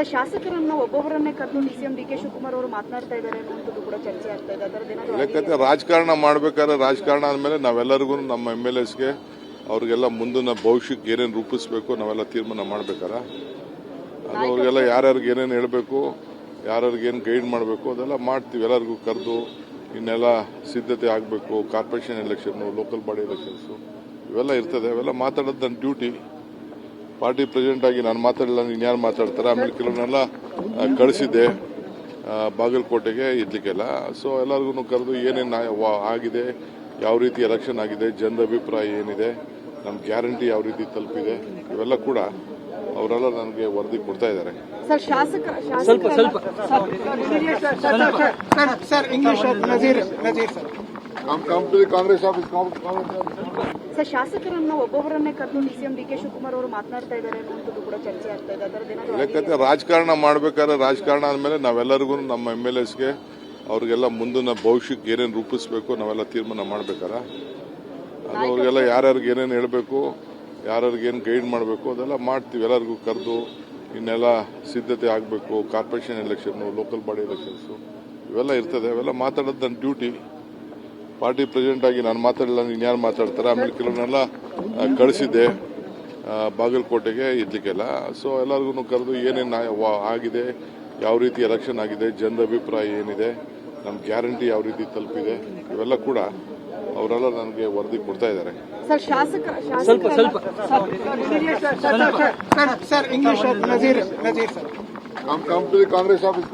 Sir, ಶಾಸಕರನ್ನ ಒಬ್ಬೊಬ್ಬರನ್ನೇ ಕರೆದು CM D K Shivakumar ಅವರು ಮಾತನಾಡ್ತಾ ಇದ್ದಾರೆ ಅನ್ನುವಂಥದ್ದು ಕೂಡ ಚರ್ಚೆ ಆಗ್ತಾ ಇದೆ. ಯಾಕಂದ್ರೆ ರಾಜಕಾರಣ ಮಾಡ್ಬೇಕಾದ್ರೆ ರಾಜಕಾರಣ ಆದ್ಮೇಲೆ ನಾವೆಲ್ಲರಿಗೂ ನಮ್ಮ MLAsಗೆ ಅವ್ರಿಗೆಲ್ಲ ಮುಂದಿನ ಭವಿಷ್ಯಕ್ಕೆ ಏನೇನು ರೂಪಿಸಬೇಕು ನಾವೆಲ್ಲ ತೀರ್ಮಾನ ಮಾಡ್ಬೇಕಾರ. ಅದು ಅವ್ರಿಗೆಲ್ಲ ಯಾರ್ಯಾರಿಗೆ ಏನೇನು ಹೇಳಬೇಕು, ಯಾರ್ಯಾರಿಗೆ ಏನು ಗೈಡ್ ಮಾಡಬೇಕು ಅದೆಲ್ಲ ಮಾಡ್ತೀವಿ. ಎಲ್ಲರಿಗೂ ಕರೆದು ಇನ್ನೆಲ್ಲ ಸಿದ್ಧತೆ ಆಗಬೇಕು. Corporation election, local body elections ಇವೆಲ್ಲ ಇರ್ತದೆ. ಅವೆಲ್ಲ ಮಾತಾಡೋದು ನನ್ನ ಡ್ಯೂಟಿ. ಪಾರ್ಟಿ ಪ್ರೆಸಿಡೆಂಟ್ ಆಗಿ ನಾನು ಮಾತಾಡಲ್ಲ, ಇನ್ಯಾರು ಮಾತಾಡ್ತಾರೆ. ಆಮೇಲೆ ಕೆಲವನ್ನೆಲ್ಲ ಕಳಿಸಿದ್ದೆ ಬಾಗಲಕೋಟೆಗೆ ಇರ್ಲಿಕ್ಕೆಲ್ಲ. ಸೊ ಎಲ್ಲರಿಗೂ ಕರೆದು ಏನೇನು ಆಗಿದೆ, ಯಾವ ರೀತಿ ಎಲೆಕ್ಷನ್ ಆಗಿದೆ, ಜನರ ಅಭಿಪ್ರಾಯ ಏನಿದೆ, ನಮ್ಮ ಗ್ಯಾರಂಟಿ ಯಾವ ರೀತಿ ತಲುಪಿದೆ, ಇವೆಲ್ಲ ಕೂಡ ಅವರೆಲ್ಲ ನನಗೆ ವರದಿ ಕೊಡ್ತಾ ಇದ್ದಾರೆ. ಕಾಂಗ್ರೆಸ್ ಆಫೀಸ್ ಸರ್, ಶಾಸಕರನ್ನ ಒಬ್ಬೊಬ್ಬರನ್ನೇ ಕರೆದು ಸಿಎಂ ಡಿ ಕೆ ಶಿವಕುಮಾರ್ ಅವರು ಮಾತನಾಡ್ತಾ ಇದ್ದಾರೆ ಅನ್ನುವಂಥದ್ದು ಕೂಡ ಚರ್ಚೆ ಆಗ್ತಾ ಇದೆ. ಯಾಕಂದ್ರೆ ರಾಜಕಾರಣ ಮಾಡ್ಬೇಕಾದ್ರೆ ರಾಜಕಾರಣ ಆದ್ಮೇಲೆ ನಾವೆಲ್ಲರಿಗೂ ನಮ್ಮ MLAsಗೆ ಅವ್ರಿಗೆಲ್ಲ ಮುಂದಿನ ಭವಿಷ್ಯಕ್ಕೆ ಏನೇನು ರೂಪಿಸಬೇಕು ನಾವೆಲ್ಲ ತೀರ್ಮಾನ ಮಾಡ್ಬೇಕಾರ. ಅದು ಅವ್ರಿಗೆಲ್ಲ ಯಾರ್ಯಾರಿಗೆ ಏನೇನು ಹೇಳಬೇಕು, ಯಾರ್ಯಾರಿಗೆ ಏನು ಗೈಡ್ ಮಾಡಬೇಕು ಅದೆಲ್ಲ ಮಾಡ್ತೀವಿ. ಎಲ್ಲರಿಗೂ ಕರೆದು ಇನ್ನೆಲ್ಲ ಸಿದ್ಧತೆ ಆಗಬೇಕು. Corporation election, local body elections ಇವೆಲ್ಲ ಇರ್ತದೆ. ಅವೆಲ್ಲ ಮಾತಾಡೋದು ನನ್ನ ಡ್ಯೂಟಿ. ಪಾರ್ಟಿ ಪ್ರೆಸಿಡೆಂಟ್ ಆಗಿ ನಾನು ಮಾತಾಡಲ್ಲ, ಇನ್ಯಾರು ಮಾತಾಡ್ತಾರೆ. ಆಮೇಲೆ ಕೆಲವನ್ನೆಲ್ಲ ಕಳಿಸಿದ್ದೆ ಬಾಗಲಕೋಟೆಗೆ ಇರ್ಲಿಕ್ಕೆಲ್ಲ. ಸೊ ಎಲ್ಲರಿಗೂ ಕರೆದು ಏನೇನು ಆಗಿದೆ, ಯಾವ ರೀತಿ ಎಲೆಕ್ಷನ್ ಆಗಿದೆ, ಜನರ ಅಭಿಪ್ರಾಯ ಏನಿದೆ, ನಮ್ಮ ಗ್ಯಾರಂಟಿ ಯಾವ ರೀತಿ ತಲುಪಿದೆ, ಇವೆಲ್ಲ ಕೂಡ ಅವರೆಲ್ಲ ನನಗೆ ವರದಿ ಕೊಡ್ತಾ ಇದ್ದಾರೆ. ಕಾಂಗ್ರೆಸ್ ಆಫೀಸ್